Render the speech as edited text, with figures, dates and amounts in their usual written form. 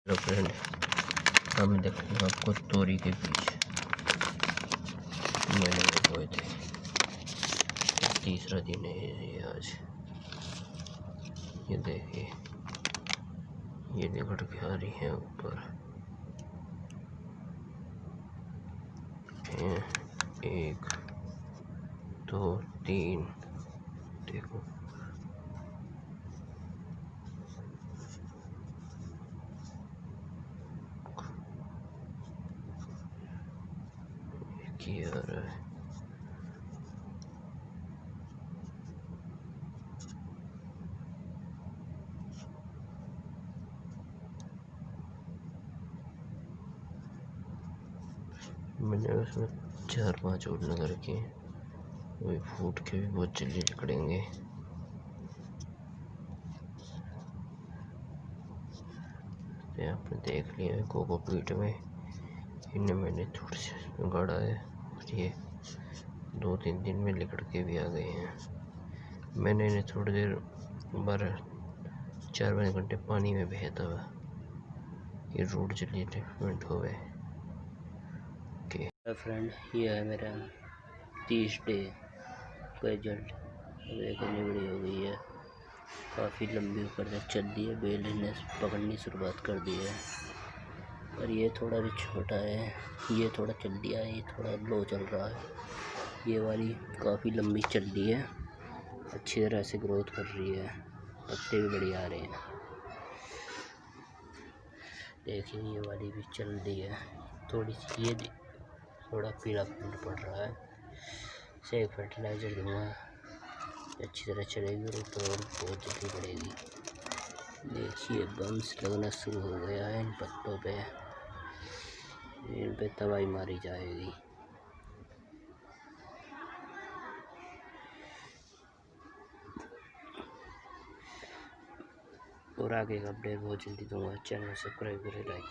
तो फ्रेंड हम देखेंगे आपको तोरी के बीज मैंने बोए थे। तीसरा दिन है ये आज। ये देखिए ये निकल के आ रही है ऊपर। एक दो तीन, देखो क्या रहा है। मैंने उसमें 4-5 और लगा रखे हैं, वही फूट के भी बहुत जल्दी निकलेंगे। आपने देख लिया है कोकोपीट में इन्हें मैंने थोड़ी सी गाड़ा है और ये 2-3 दिन में लिकड़ के भी आ गए हैं। मैंने इन्हें थोड़ी देर 4-5 घंटे पानी में बहता हुआ ये रूट जल्दी डेवलपमेंट हो गए। फ्रेंड ये है मेरा 30 डे रिजल्ट। देखने बड़ी हो गई है, काफ़ी लंबी ऊपर तक चल दी है, बेल ने पकड़नी शुरुआत कर दी है। और ये थोड़ा भी छोटा है, ये थोड़ा चल दिया है, ये थोड़ा लो चल रहा है। ये वाली काफ़ी लंबी चल दी है, अच्छी तरह से ग्रोथ कर रही है, पत्ते भी बढ़िया आ रहे हैं। देखिए ये वाली भी चल दी है, थोड़ी सी ये थोड़ा पीला पड़ रहा है। इसे एक फर्टिलाइज़र दूँगा, अच्छी तरह चलेगी और बहुत जल्दी बढ़ेगी। देखिए बम्स लगना शुरू हो गया है इन पत्तों पे, इन पे दवाई मारी जाएगी। और आगे का अपडेट बहुत जल्दी दूँगा। चैनल सब्सक्राइब करें, लाइक